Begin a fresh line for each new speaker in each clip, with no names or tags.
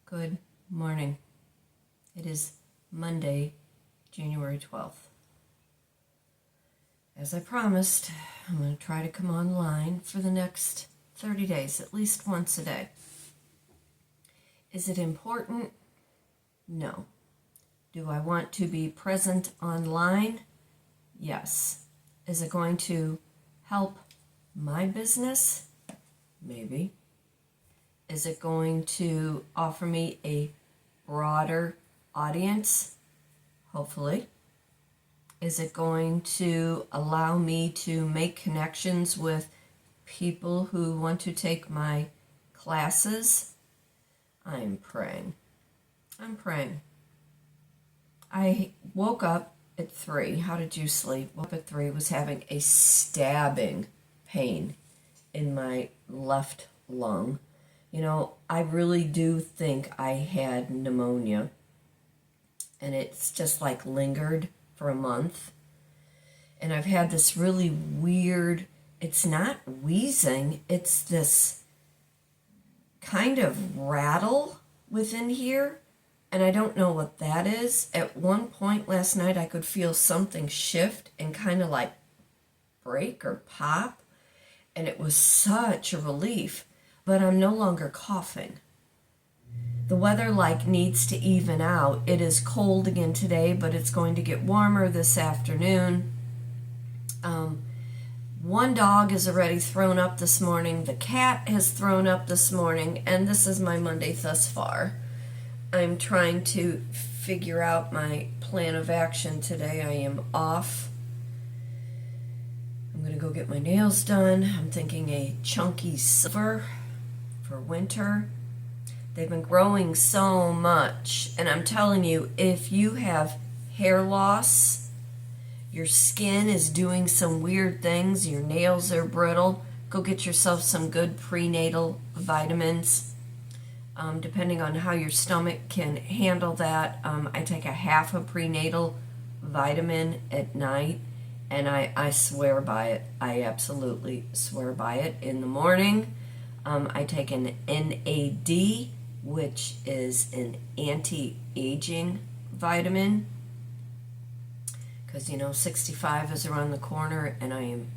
Good morning. It is Monday, January 12th. As I promised, I'm going to try to come online for the next 30 days, at least once a day. Is it important? No. Do I want to be present online? Yes. Is it going to help my business? Maybe. Is it going to offer me a broader audience? Hopefully. Is it going to allow me to make connections with people who want to take my classes? I'm praying. I woke up at 3. How did you sleep? Woke up at 3, was having a stabbing pain in my left lung. You know, I really do think I had pneumonia, and it's just like lingered for a month. And I've had this really weird, it's not wheezing, it's this kind of rattle within here, and I don't know what that is. At one point last night, I could feel something shift and kind of like break or pop, and it was such a relief. But I'm no longer coughing. The weather needs to even out. It is cold again today, but it's going to get warmer this afternoon. One dog is already thrown up this morning. The cat has thrown up this morning, and this is my Monday thus far. I'm trying to figure out my plan of action today. I am off. I'm going to go get my nails done. I'm thinking a chunky silver for winter. They've been growing so much, and I'm telling you, if you have hair loss, your skin is doing some weird things, your nails are brittle, go get yourself some good prenatal vitamins. Depending on how your stomach can handle that, I take a half a prenatal vitamin at night, and I swear by it. I absolutely swear by it. In the morning, I take an NAD, which is an anti-aging vitamin, because 65 is around the corner and I am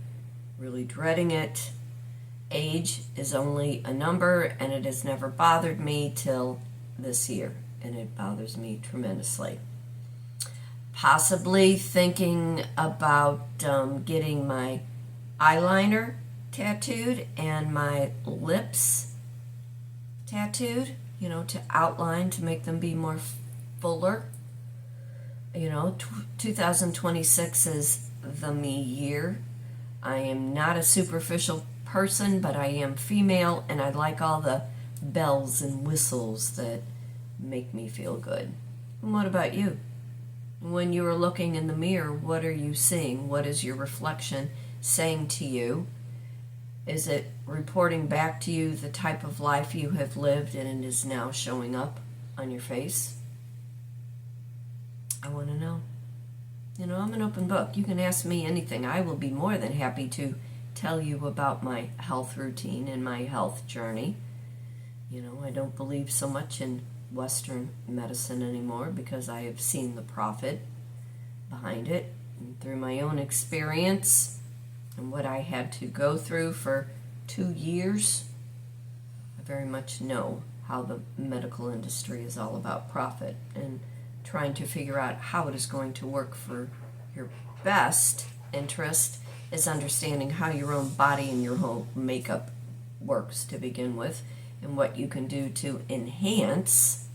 really dreading it. Age is only a number, and it has never bothered me till this year, and it bothers me tremendously. Possibly thinking about getting my eyeliner tattooed and my lips tattooed, to outline, to make them be more fuller. 2026 is the me year. I am not a superficial person, but I am female, and I like all the bells and whistles that make me feel good. And what about you? When you are looking in the mirror, what are you seeing? What is your reflection saying to you? Is it reporting back to you the type of life you have lived and it is now showing up on your face? I want to know. I'm an open book. You can ask me anything. I will be more than happy to tell you about my health routine and my health journey. I don't believe so much in Western medicine anymore because I have seen the profit behind it. And through my own experience and what I had to go through for 2 years, I very much know how the medical industry is all about profit and trying to figure out how it is going to work for your best interest is understanding how your own body and your whole makeup works to begin with, and what you can do to enhance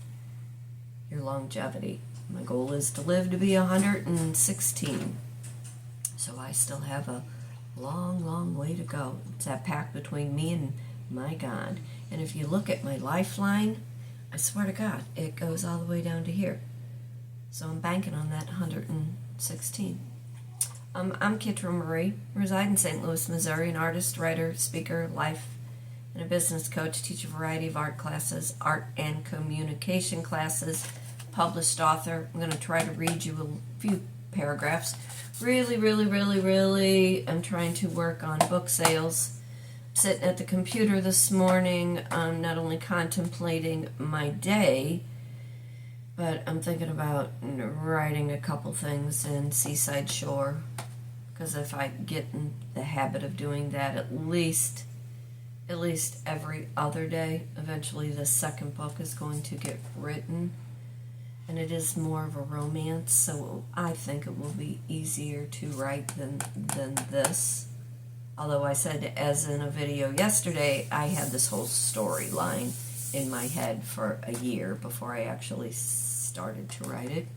your longevity. My goal is to live to be 116, so I still have a long way to go. It's that pact between me and my God. And if you look at my lifeline, I swear to God, it goes all the way down to here. So I'm banking on that 116. I'm Kitra Marie, reside in St. Louis, Missouri, an artist, writer, speaker, life, and a business coach, teach a variety of art classes, art and communication classes, published author. I'm going to try to read you a few paragraphs. Really, I'm trying to work on book sales. sitting at the computer this morning, not only contemplating my day, but I'm thinking about writing a couple things in Seaside Shore, because if I get in the habit of doing that at least every other day, eventually the second book is going to get written, and it is more of a romance, so I think it will be easier to write than this. Although I said, as in a video yesterday, I had this whole storyline in my head for a year before I actually started to write it.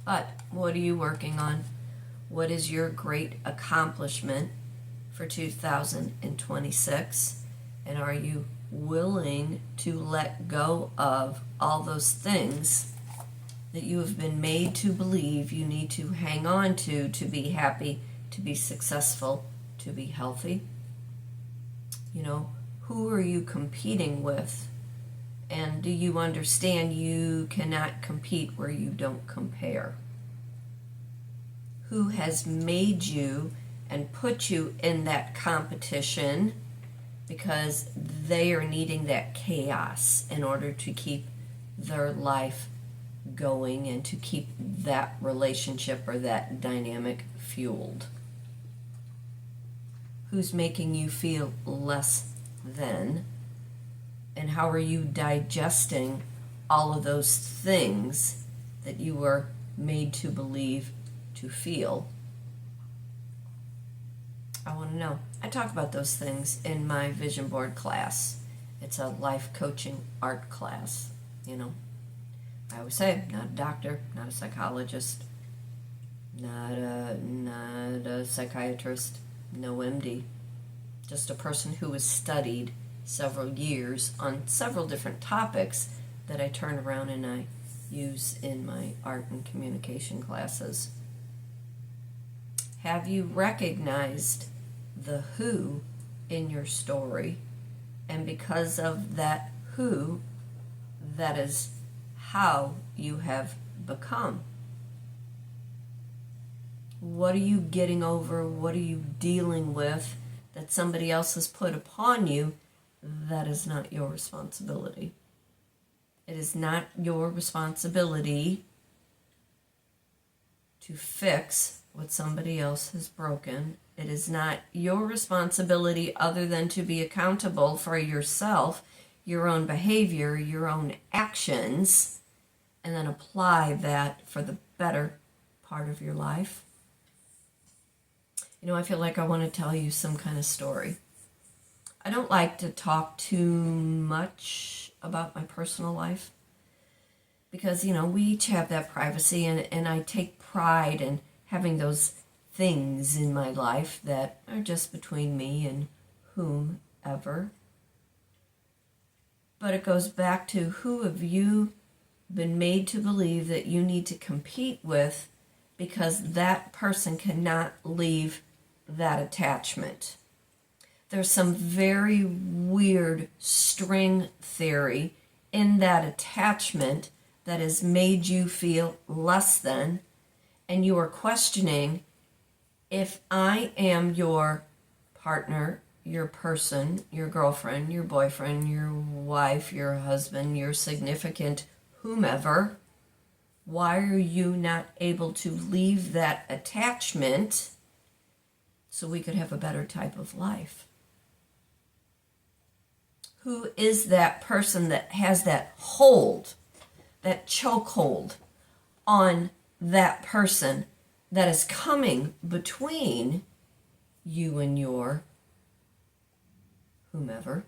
But what are you working on? What is your great accomplishment for 2026? And are you willing to let go of all those things that you have been made to believe you need to hang on to be happy, to be successful, to be healthy? You know, who are you competing with? And do you understand you cannot compete where you don't compare? Who has made you and put you in that competition because they are needing that chaos in order to keep their life going and to keep that relationship or that dynamic fueled? Who's making you feel less than? And how are you digesting all of those things that you were made to believe, to feel? I want to know. I talk about those things in my vision board class. It's a life coaching art class, you know. I always say, not a doctor, not a psychologist, not a psychiatrist, no MD. Just a person who has studied several years on several different topics that I turn around and I use in my art and communication classes. Have you recognized the who in your story? And because of that who, that is how you have become. What are you getting over? What are you dealing with that somebody else has put upon you? That is not your responsibility. It is not your responsibility to fix what somebody else has broken. It is not your responsibility other than to be accountable for yourself, your own behavior, your own actions, and then apply that for the better part of your life. You know, I feel like I want to tell you some kind of story. I don't like to talk too much about my personal life because, you know, we each have that privacy, and I take pride in having those things in my life that are just between me and whomever. But it goes back to, who have you been made to believe that you need to compete with because that person cannot leave that attachment? There's some very weird string theory in that attachment that has made you feel less than, and you are questioning, if I am your partner, your person, your girlfriend, your boyfriend, your wife, your husband, your significant whomever, why are you not able to leave that attachment so we could have a better type of life? Who is that person that has that hold, that chokehold on that person that is coming between you and your whomever?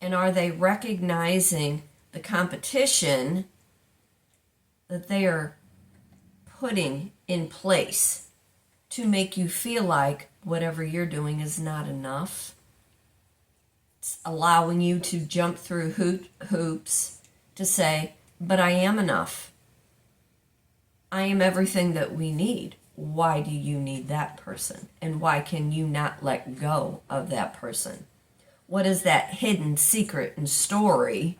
And are they recognizing the competition that they are putting in place to make you feel like whatever you're doing is not enough? It's allowing you to jump through hoops to say, but I am enough. I am everything that we need. Why do you need that person? And why can you not let go of that person? What is that hidden secret and story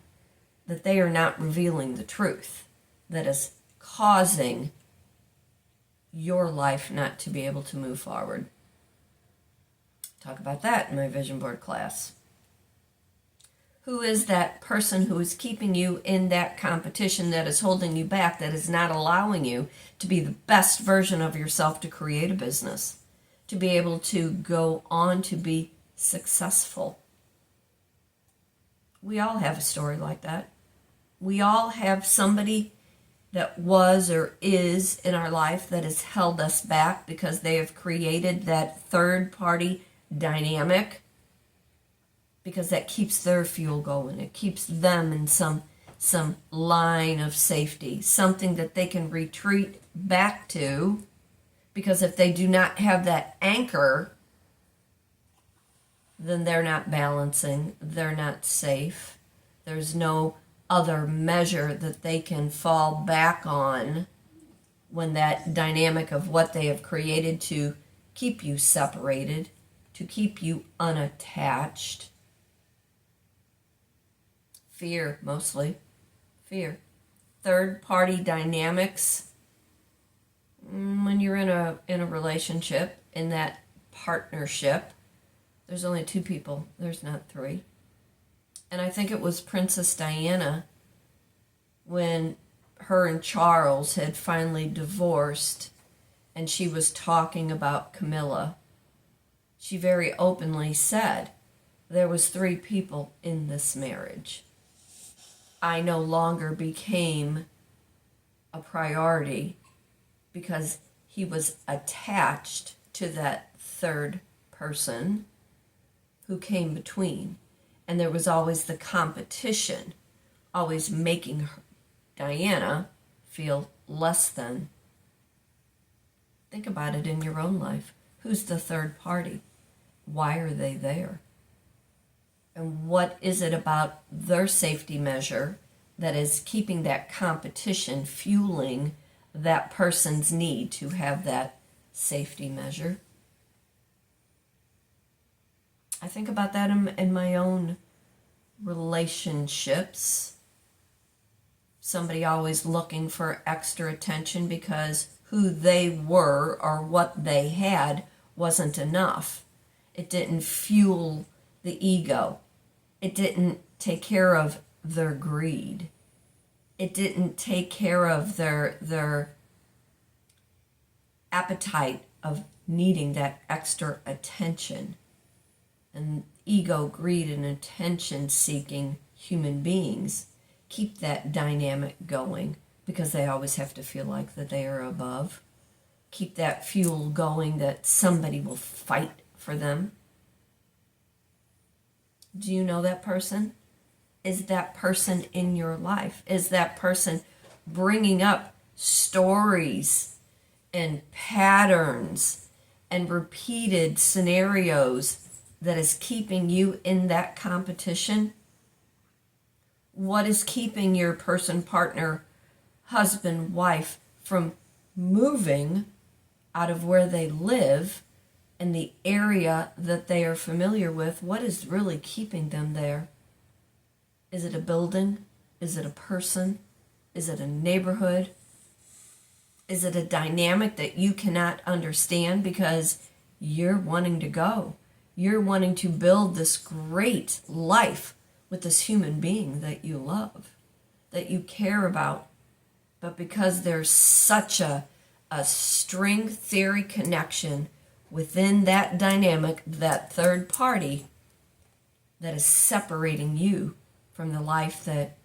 that they are not revealing the truth that is causing your life not to be able to move forward? Talk about that in my vision board class. Who is that person who is keeping you in that competition, that is holding you back, that is not allowing you to be the best version of yourself, to create a business, to be able to go on to be successful? We all have a story like that. We all have somebody that was or is in our life that has held us back because they have created that third party dynamic, because that keeps their fuel going. It keeps them in some line of safety, something that they can retreat back to, because if they do not have that anchor, then they're not balancing, they're not safe. There's no other measure that they can fall back on when that dynamic of what they have created to keep you separated, to keep you unattached. Fear, mostly. Fear. Third-party dynamics. When you're in a relationship, in that partnership, there's only two people. There's not three. And I think it was Princess Diana, when her and Charles had finally divorced and she was talking about Camilla, she very openly said, there was three people in this marriage. I no longer became a priority because he was attached to that third person who came between. And there was always the competition, always making Diana feel less than. Think about it in your own life. Who's the third party? Why are they there? And what is it about their safety measure that is keeping that competition, fueling that person's need to have that safety measure? I think about that in my own relationships. Somebody always looking for extra attention because who they were or what they had wasn't enough. It didn't fuel the ego. It didn't take care of their greed. It didn't take care of their appetite of needing that extra attention. And ego, greed, and attention-seeking human beings keep that dynamic going because they always have to feel like that they are above. Keep that fuel going that somebody will fight for them. Do you know that person? Is that person in your life? Is that person bringing up stories and patterns and repeated scenarios that is keeping you in that competition? What is keeping your person, partner, husband, wife from moving out of where they live in the area that they are familiar with? What is really keeping them there? Is it a building? Is it a person? Is it a neighborhood? Is it a dynamic that you cannot understand because you're wanting to go? You're wanting to build this great life with this human being that you love, that you care about. But because there's such a string theory connection within that dynamic, that third party, that is separating you from the life that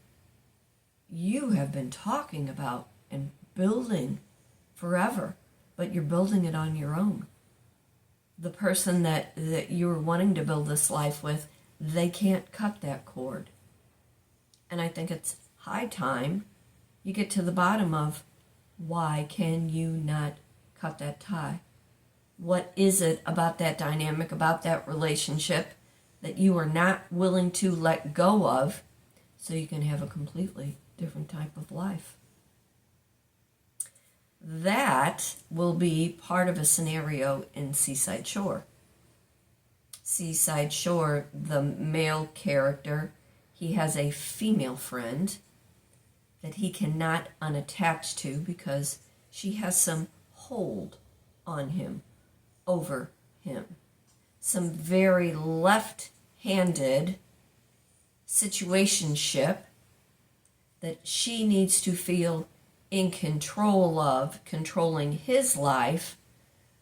you have been talking about and building forever, but you're building it on your own. The person that you're wanting to build this life with, they can't cut that cord. And I think it's high time you get to the bottom of why can you not cut that tie? What is it about that dynamic, about that relationship that you are not willing to let go of so you can have a completely different type of life? That will be part of a scenario in Seaside Shore. Seaside Shore, the male character, he has a female friend that he cannot unattach to because she has some hold on him, over him. some very left-handed situationship that she needs to feel in control of, controlling his life,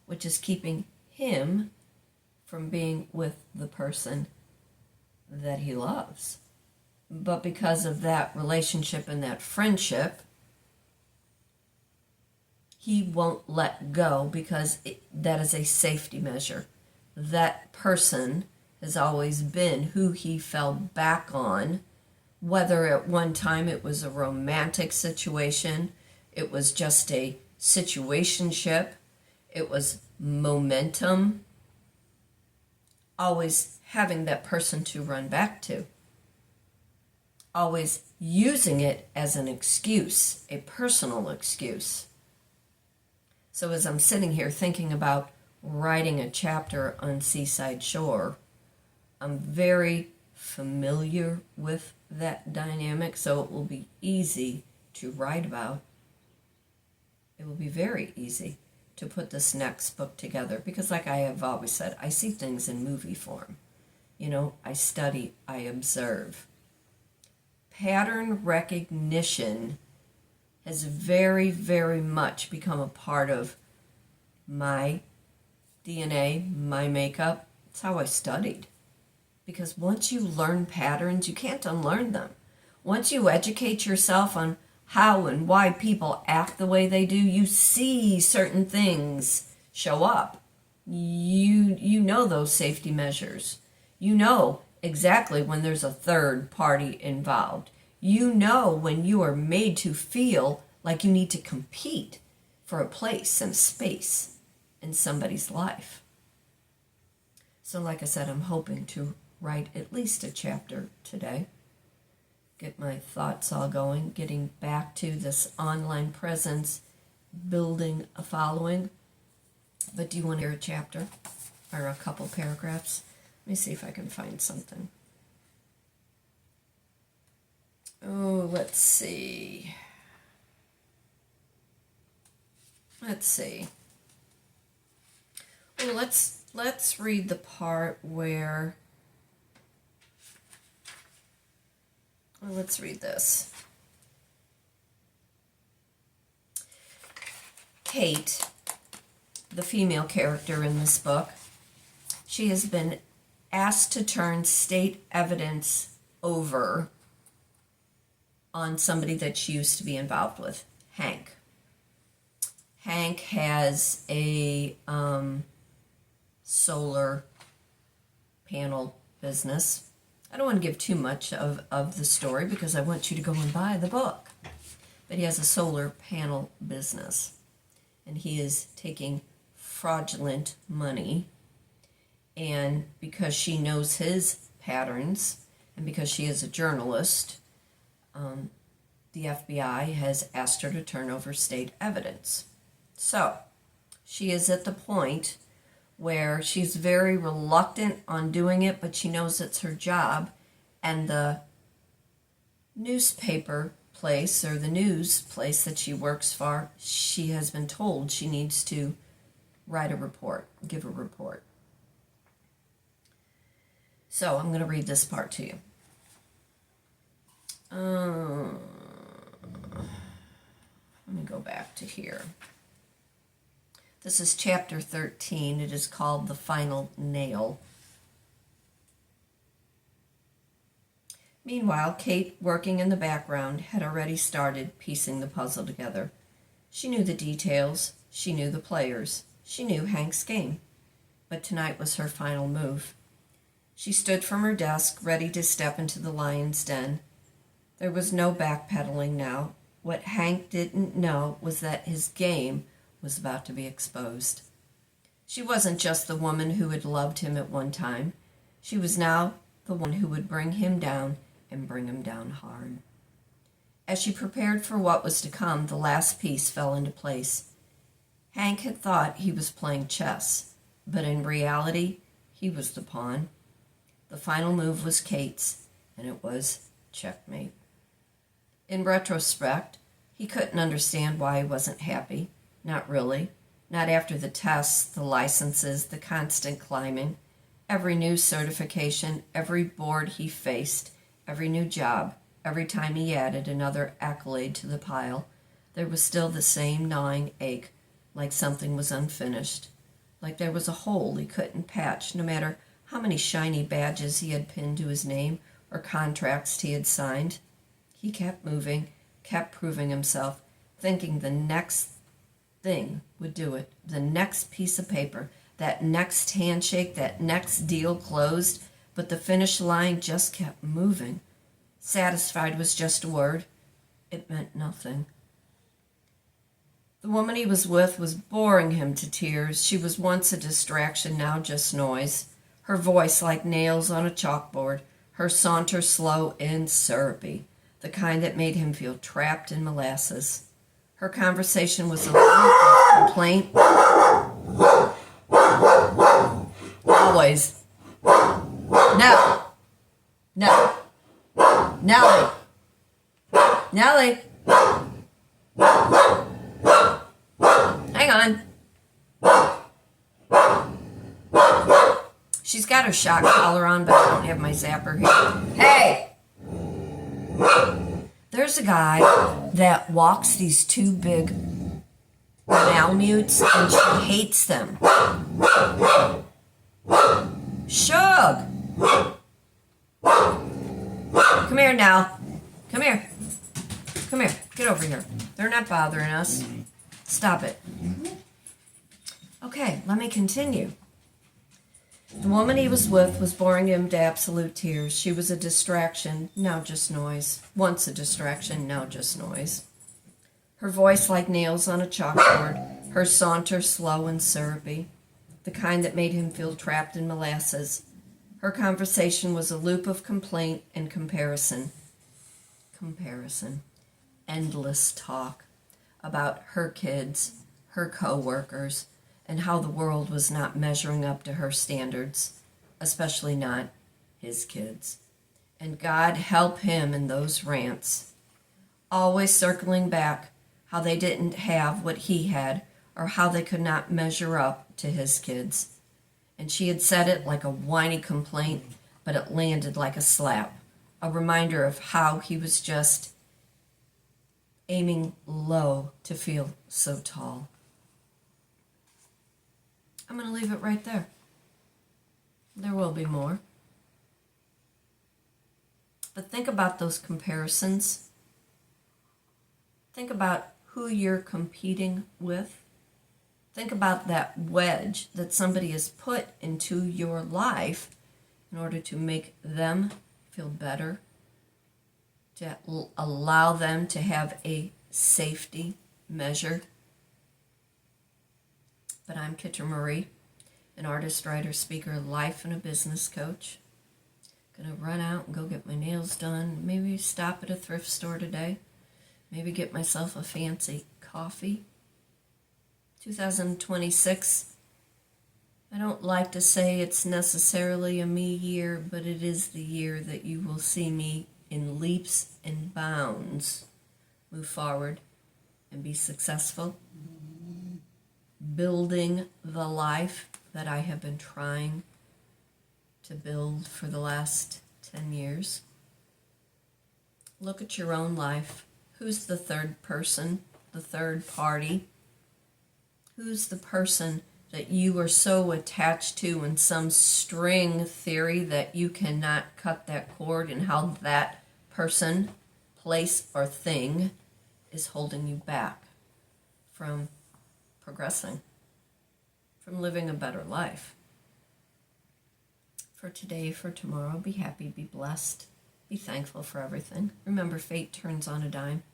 which is keeping him from being with the person that he loves. But because of that relationship and that friendship, he won't let go because that is a safety measure. That person has always been who he fell back on, whether at one time it was a romantic situation, it was just a situationship, it was momentum, always having that person to run back to, always using it as an excuse, a personal excuse. So as I'm sitting here thinking about writing a chapter on Seaside Shore, I'm very familiar with that dynamic, so it will be easy to write about. It will be very easy to put this next book together because, like I have always said, I see things in movie form. You know, I study, I observe. Pattern recognition has very, very much become a part of my DNA, my makeup. It's how I studied. Because once you learn patterns, you can't unlearn them. Once you educate yourself on how and why people act the way they do, you see certain things show up. You know those safety measures. You know exactly when there's a third party involved. You know when you are made to feel like you need to compete for a place and a space in somebody's life. So like I said, I'm hoping to write at least a chapter today. Get my thoughts all going, getting back to this online presence, building a following. But do you want to hear a chapter or a couple paragraphs? Let me see if I can find something. Oh, let's see. Well, let's read the part where. Well, let's read this. Kate, the female character in this book, she has been asked to turn state evidence over on somebody that she used to be involved with, Hank. Hank has a solar panel business. I don't want to give too much of the story because I want you to go and buy the book. But he has a solar panel business. And he is taking fraudulent money. And because she knows his patterns, and because she is a journalist, the FBI has asked her to turn over state evidence. So, she is at the point where she's very reluctant on doing it, but she knows it's her job, and the newspaper place or the news place that she works for, she has been told she needs to write a report, give a report. So I'm going to read this part to you. Let me go back to here. This is chapter 13. It is called The Final Nail. Meanwhile, Kate, working in the background, had already started piecing the puzzle together. She knew the details. She knew the players. She knew Hank's game. But tonight was her final move. She stood from her desk, ready to step into the lion's den. There was no backpedaling now. What Hank didn't know was that his game was about to be exposed. She wasn't just the woman who had loved him at one time. She was now the one who would bring him down and bring him down hard. As she prepared for what was to come, the last piece fell into place. Hank had thought he was playing chess, but in reality, he was the pawn. The final move was Kate's, and it was checkmate. In retrospect, he couldn't understand why he wasn't happy. Not really. Not after the tests, the licenses, the constant climbing. Every new certification, every board he faced, every new job, every time he added another accolade to the pile, there was still the same gnawing ache, like something was unfinished, like there was a hole he couldn't patch, no matter how many shiny badges he had pinned to his name or contracts he had signed. He kept moving, kept proving himself, thinking the next thing would do it, the next piece of paper, that next handshake, that next deal closed, but the finish line just kept moving. Satisfied was just a word. It meant nothing. The woman he was with was boring him to tears. She was once a distraction, now just noise. Her voice like nails on a chalkboard, her saunter slow and syrupy, the kind that made him feel trapped in molasses. Her conversation was a loop of complaint. Always. No. No. Nellie. Nellie. Hang on. She's got her shock collar on, but I don't have my zapper here. Hey! There's a guy that walks these two big Malamutes, and she hates them. Shug! Come here now. Come here. Come here. Get over here. They're not bothering us. Stop it. Okay, let me continue. The woman he was with was boring him to absolute tears. She was a distraction, now just noise. Once a distraction, now just noise. Her voice like nails on a chalkboard, her saunter slow and syrupy, the kind that made him feel trapped in molasses. Her conversation was a loop of complaint and comparison. Comparison. Endless talk about her kids, her co-workers, and how the world was not measuring up to her standards, especially not his kids. And God help him in those rants, always circling back how they didn't have what he had or how they could not measure up to his kids. And she had said it like a whiny complaint, but it landed like a slap, a reminder of how he was just aiming low to feel so tall. I'm going to leave it right there. There will be more. But think about those comparisons. Think about who you're competing with. Think about that wedge that somebody has put into your life in order to make them feel better, to allow them to have a safety measure. But I'm Kitra Marie, an artist, writer, speaker, life and a business coach. Gonna run out and go get my nails done. Maybe stop at a thrift store today. Maybe get myself a fancy coffee. 2026. I don't like to say it's necessarily a me year, but it is the year that you will see me in leaps and bounds move forward and be successful, building the life that I have been trying to build for the last 10 years. Look at your own life. Who's the third person, the third party? Who's the person that you are so attached to in some string theory that you cannot cut that cord, and how that person, place, or thing is holding you back from progressing, from living a better life? For today, for tomorrow, be happy, be blessed, be thankful for everything. Remember, fate turns on a dime.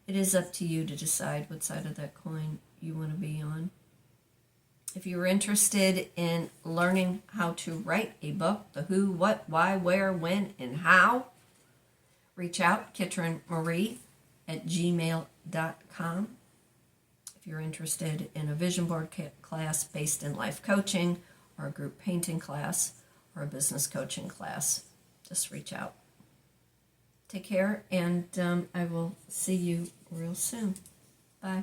It is up to you to decide what side of that coin you want to be on. If you're interested in learning how to write a book, the who, what, why, where, when, and how, reach out, kitranmarie@gmail.com. If you're interested in a vision board class based in life coaching, or a group painting class, or a business coaching class, just reach out. Take care, and I will see you real soon. Bye.